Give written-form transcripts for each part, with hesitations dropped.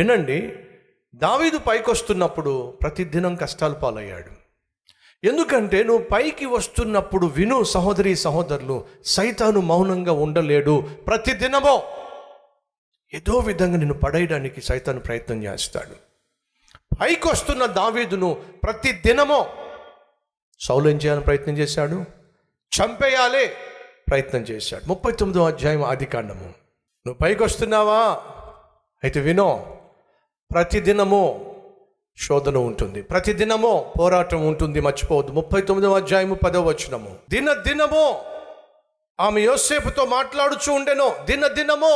వినండి, దావీదు పైకొస్తున్నప్పుడు ప్రతిదినం కష్టాలు పాలయ్యాడు. ఎందుకంటే నువ్వు పైకి వస్తున్నప్పుడు విను సహోదరి సహోదరులు, సైతాను మౌనంగా ఉండలేడు. ప్రతిదినమో ఏదో విధంగా నిన్ను పడేయడానికి సైతాను ప్రయత్నం చేస్తాడు. పైకి వస్తున్న దావీదును ప్రతిదినమో సౌలు ఏం చేయాలని ప్రయత్నం చేశాడు? చంపేయాలే ప్రయత్నం చేశాడు. 39వ అధ్యాయం ఆదికాండము. నువ్వు పైకి వస్తున్నావా? అయితే వినో, ప్రతిదినము శోధన ఉంటుంది, ప్రతిదినమో పోరాటం ఉంటుంది, మర్చిపోవద్దు. 39వ అధ్యాయము 10వ వచనము. దినదినమో ఆమె యోసేపుతో మాట్లాడుచూ ఉండెను. దినదినమో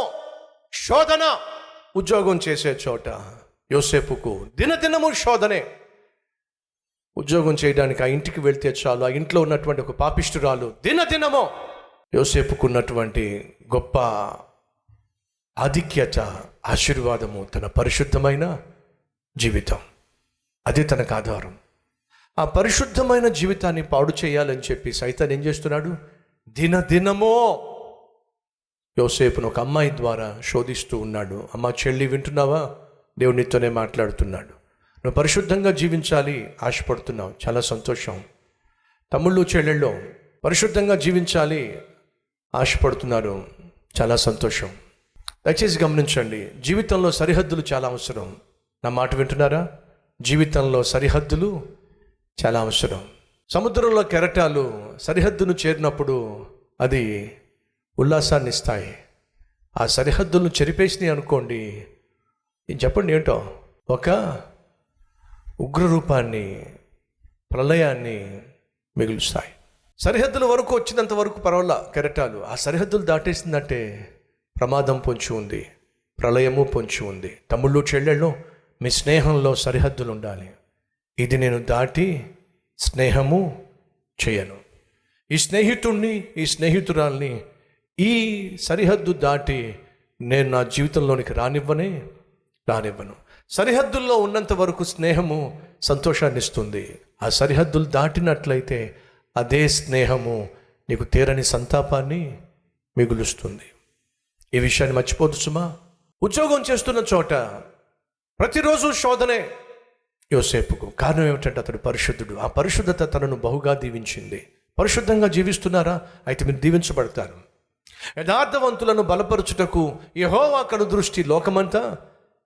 శోధన. ఉద్యోగం చేసే చోట యోసేపుకు దినదినము శోధనే. ఉద్యోగం చేయడానికి ఆ ఇంటికి వెళ్తే చాలు, ఆ ఇంట్లో ఉన్నటువంటి ఒక పాపిష్టురాలు దినదినమో యోసేపుకున్నటువంటి గొప్ప ఆధిక్యత, ఆశీర్వాదము, తన పరిశుద్ధమైన జీవితం. అది తనకు ఆధారం. ఆ పరిశుద్ధమైన జీవితాన్ని పాడు చేయాలని చెప్పి సైతాన్ ఏం చేస్తున్నాడు? దినదినమో యోసేపును ఒక అమ్మాయి ద్వారా శోధిస్తూ ఉన్నాడు. అమ్మ, చెల్లి వింటున్నావా? దేవుడు నీతోనే మాట్లాడుతున్నాడు. నువ్వు పరిశుద్ధంగా జీవించాలి ఆశపడుతున్నావు, చాలా సంతోషం. తమ్ముళ్ళు చెల్లెళ్ళు పరిశుద్ధంగా జీవించాలి ఆశపడుతున్నారు, చాలా సంతోషం. దయచేసి గమనించండి, జీవితంలో సరిహద్దులు చాలా అవసరం. నా మాట వింటున్నారా? జీవితంలో సరిహద్దులు చాలా అవసరం. సముద్రంలో కెరటాలు సరిహద్దును చేరినప్పుడు అది ఉల్లాసాన్ని ఇస్తాయి. ఆ సరిహద్దులను చెరిపేసినాయి అనుకోండి, చెప్పండి ఏంటో, ఒక ఉగ్రరూపాన్ని, ప్రళయాన్ని మిగులుస్తాయి. సరిహద్దుల వరకు వచ్చినంత వరకు పర్వాలా కెరటాలు, ఆ సరిహద్దులు దాటేసిందంటే ప్రమాదం పొంచి ఉంది, ప్రళయము పొంచి ఉంది. తమ్ముళ్ళు చెల్లెళ్ళు, మీ స్నేహంలో సరిహద్దులు ఉండాలి. ఇది నేను దాటి స్నేహము చేయను, ఈ స్నేహితుడిని, ఈ స్నేహితురాల్ని ఈ సరిహద్దు దాటి నేను నా జీవితంలోనికి రానివ్వను. సరిహద్దుల్లో ఉన్నంత వరకు స్నేహము సంతోషాన్ని ఇస్తుంది. ఆ సరిహద్దులు దాటినట్లయితే అదే స్నేహము నీకు తీరని సంతాపాన్ని మిగులుస్తుంది. ఈ విషయాన్ని మర్చిపోదు సుమా. ఉద్యోగం చేస్తున్న చోట ప్రతిరోజు శోధనే యోసేపుకు. కారణం ఏమిటంటే అతడు పరిశుద్ధుడు. ఆ పరిశుద్ధత తనను బహుగా దీవించింది. పరిశుద్ధంగా జీవిస్తున్నారా? అయితే మీరు దీవించబడతారు. యథార్థవంతులను బలపరచుటకు యెహోవా కనుదృష్టి లోకమంతా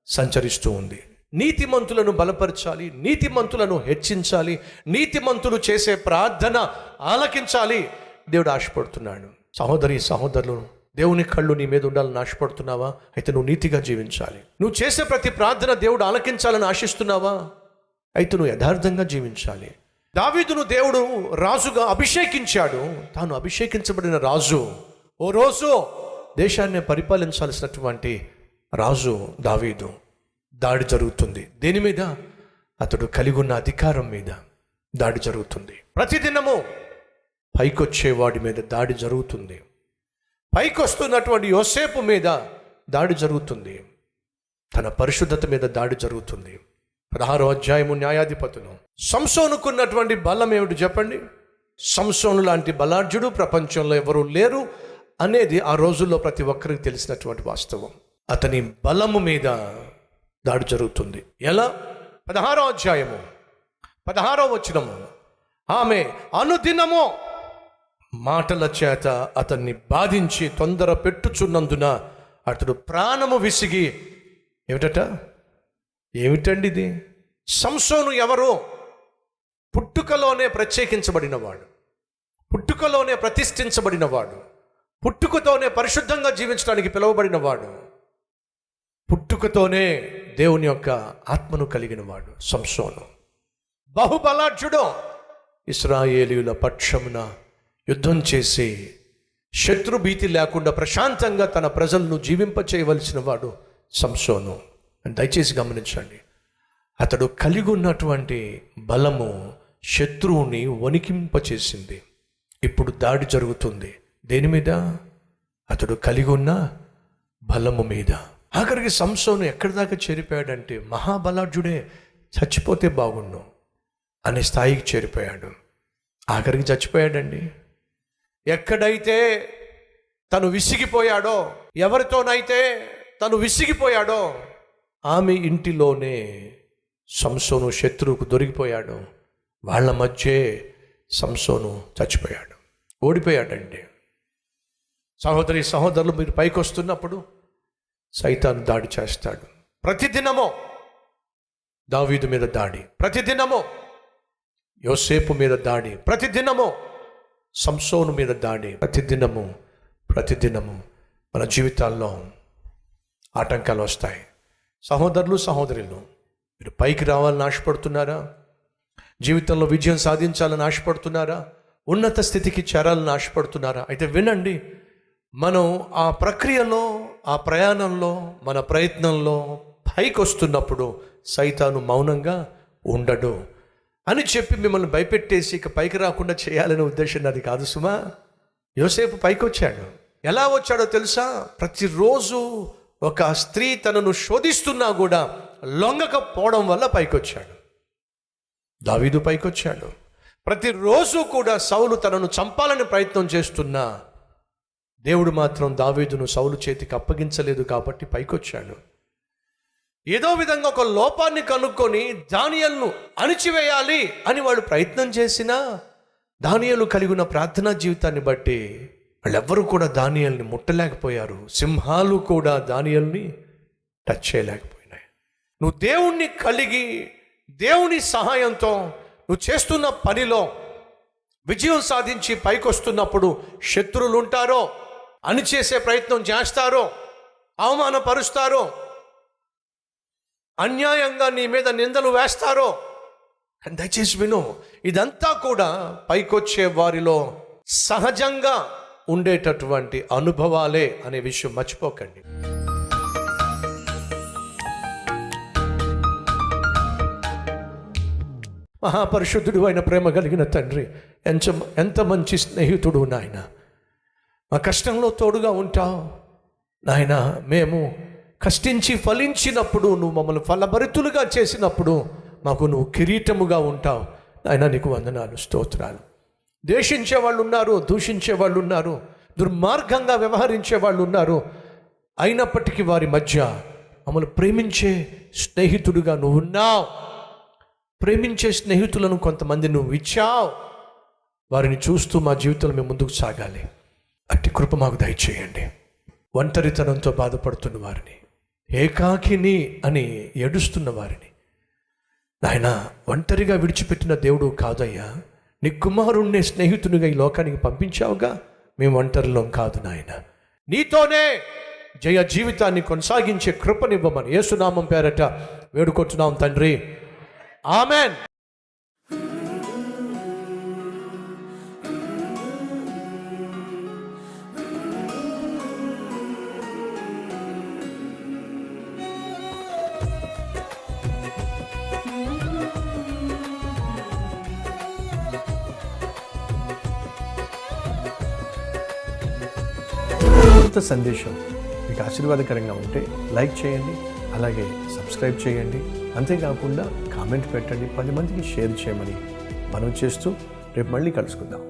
సంచరిస్తూ ఉంది. నీతిమంతులను బలపరచాలి, నీతిమంతులను హెచ్చించాలి, నీతిమంతులు చేసే ప్రార్థన ఆలకించాలి దేవుడు ఆశపడుతున్నాడు. సహోదరి సహోదరులు, దేవుని కళ్ళు నీ మీద ఉండాలని ఆశపడుతున్నావా? అయితే నువ్వు నీతిగా జీవించాలి. నువ్వు చేసే ప్రతి ప్రార్థన దేవుడు ఆలకించాలని ఆశిస్తున్నావా? అయితే నువ్వు యథార్థంగా జీవించాలి. దావీదును దేవుడు రాజుగా అభిషేకించాడు. తాను అభిషేకించబడిన రాజు, ఓ రోజు దేశాన్ని పరిపాలించాల్సినటువంటి రాజు దావీదు. దాడి జరుగుతుంది. దేని మీద? అతడు కలిగి ఉన్న అధికారం మీద దాడి జరుగుతుంది. ప్రతిదినము పైకొచ్చేవాడి మీద దాడి జరుగుతుంది. పైకొస్తున్నటువంటి యోసేపు మీద దాడి జరుగుతుంది. తన పరిశుద్ధత మీద దాడి జరుగుతుంది. 16వ అధ్యాయము న్యాయాధిపతులు. సంసోనుకున్నటువంటి బలం ఏమిటి చెప్పండి? సంసోను లాంటి బలాఢ్యుడు ప్రపంచంలో ఎవరు లేరు అనేది ఆ రోజుల్లో ప్రతి ఒక్కరికి తెలిసినటువంటి వాస్తవం. అతని బలము మీద దాడి జరుగుతుంది. ఎలా? 16వ అధ్యాయము 16వ వచనము. ఆమె అనుదినము మాటల చేత అతన్ని బాధించి తొందర పెట్టుచున్నందున అతడు ప్రాణము విసిగి. ఏమిటండి ఇది? సంసోను ఎవరు? పుట్టుకలోనే ప్రత్యేకించబడినవాడు, పుట్టుకలోనే ప్రతిష్ఠించబడినవాడు, పుట్టుకతోనే పరిశుద్ధంగా జీవించడానికి పిలువబడినవాడు, పుట్టుకతోనే దేవుని యొక్క ఆత్మను కలిగినవాడు సంసోను. బహుబలాఢ్యుడు. ఇశ్రాయేలీయుల పక్షమున యుద్ధం చేసి శత్రుభీతి లేకుండా ప్రశాంతంగా తన ప్రజలను జీవింపచేయవలసిన వాడు సంసోను. దయచేసి గమనించండి, అతడు కలిగి ఉన్నటువంటి బలము శత్రువుని వణికింపచేసింది. ఇప్పుడు దాడి జరుగుతుంది. దేని మీద? అతడు కలిగి ఉన్న బలము మీద. ఆఖరికి సంసోను ఎక్కడి దాకా చేరిపోయాడంటే, మహాబలాఢ్యుడే, చచ్చిపోతే బాగుండు అనే స్థాయికి చేరిపోయాడు. ఆఖరికి చచ్చిపోయాడండి. ఎక్కడైతే తను విసిగిపోయాడో, ఎవరితోనైతే తను విసిగిపోయాడో ఆమె ఇంటిలోనే సంసోను శత్రువుకు దొరికిపోయాడు. వాళ్ళ మధ్యే సంసోను చచ్చిపోయాడు, ఓడిపోయాడండి. సహోదరి సహోదరులు, మీరు పైకి వస్తున్నప్పుడు సైతాను దాడి చేస్తాడు. ప్రతిదినము దావీదు మీద దాడి, ప్రతిదినము యోసేపు మీద దాడి, ప్రతిదినము సంసోను మీద దాడి, ప్రతిదినము మన జీవితాల్లో ఆటంకాలు వస్తాయి. సహోదరులు సహోదరులు, మీరు పైకి రావాలని ఆశపడుతున్నారా? జీవితంలో విజయం సాధించాలని ఆశపడుతున్నారా? ఉన్నత స్థితికి చేరాలని ఆశపడుతున్నారా? అయితే వినండి, మనం ఆ ప్రక్రియలో, ఆ ప్రయాణంలో, మన ప్రయత్నంలో పైకి వస్తున్నప్పుడు సైతాను మౌనంగా ఉండడు అని చెప్పి మిమ్మల్ని భయపెట్టేసి ఇక పైకి రాకుండా చేయాలనే ఉద్దేశం అది కాదు సుమా. యోసేపు పైకి వచ్చాడు. ఎలా వచ్చాడో తెలుసా? ప్రతిరోజు ఒక స్త్రీ తనను శోధిస్తున్నా కూడా లొంగకపోవడం వల్ల పైకి వచ్చాడు. దావీదు పైకి వచ్చాడు. ప్రతిరోజు కూడా సౌలు తనను చంపాలని ప్రయత్నం చేస్తున్నా దేవుడు మాత్రం దావీదును సౌలు చేతికి అప్పగించలేదు కాబట్టి పైకి వచ్చాడు. ఏదో విధంగా ఒక లోపాన్ని కనుక్కొని దానియేలును అణిచివేయాలి అని వాడు ప్రయత్నం చేసినా దానియేలు కలిగి ఉన్న ప్రార్థనా జీవితాన్ని బట్టి వాళ్ళెవ్వరూ కూడా దానియేలుని ముట్టలేకపోయారు. సింహాలు కూడా దానియేలుని టచ్ చేయలేకపోయినాయి. నువ్వు దేవుణ్ణి కలిగి దేవుని సహాయంతో నువ్వు చేస్తున్న పనిలో విజయం సాధించి పైకి వస్తున్నప్పుడు శత్రువులు ఉంటారో, అణిచేసే ప్రయత్నం చేస్తారో, అవమానపరుస్తారో, అన్యాయంగా నీ మీద నిందలు వేస్తారో, దయచేసి విను, ఇదంతా కూడా పైకొచ్చే వారిలో సహజంగా ఉండేటటువంటి అనుభవాలే అనే విషయం మర్చిపోకండి. మహాపరిశుద్ధుడు అయిన ప్రేమ కలిగిన తండ్రి, ఎంత మంచి స్నేహితుడు నాయన. మా కష్టంలో తోడుగా ఉంటావు నాయన. మేము కష్టించి ఫలించినప్పుడు, నువ్వు మమ్మల్ని ఫలభరితులుగా చేసినప్పుడు మాకు నువ్వు కిరీటముగా ఉంటావు నాయన. నీకు వందనాలు, స్తోత్రాలు. ద్వేషించే వాళ్ళు ఉన్నారు, దూషించే వాళ్ళు ఉన్నారు, దుర్మార్గంగా వ్యవహరించే వాళ్ళు ఉన్నారు. అయినప్పటికీ వారి మధ్య మమ్మల్ని ప్రేమించే స్నేహితుడుగా నువ్వు ఉన్నావు. ప్రేమించే స్నేహితులను కొంతమంది నువ్వు ఇచ్చావు. వారిని చూస్తూ మా జీవితంలో మేము ముందుకు సాగాలి. అట్టి కృప మాకు దయచేయండి. ఒంటరితనంతో బాధపడుతున్న వారిని, ఏకాకిని అని ఏడుస్తున్న వారిని నాయన, ఒంటరిగా విడిచిపెట్టిన దేవుడు కాదయ్యా. నీ కుమారుణ్ణి స్నేహితునిగా ఈ లోకానికి పంపించావుగా. మేము ఒంటరిలో కాదు నాయన. నీతోనే జయ జీవితాన్ని కొనసాగించే కృపనివ్వమని యేసునామం పేరట వేడుకొచ్చున్నాం తండ్రి, ఆమెన్. సందేశం మీకు ఆశీర్వాదకరంగా ఉంటే లైక్ చేయండి, అలాగే సబ్స్క్రైబ్ చేయండి. అంతేకాకుండా కామెంట్ పెట్టండి, 10 మందికి షేర్ చేయమని మనం చేస్తూ రేపు మళ్ళీ కలుసుకుందాం.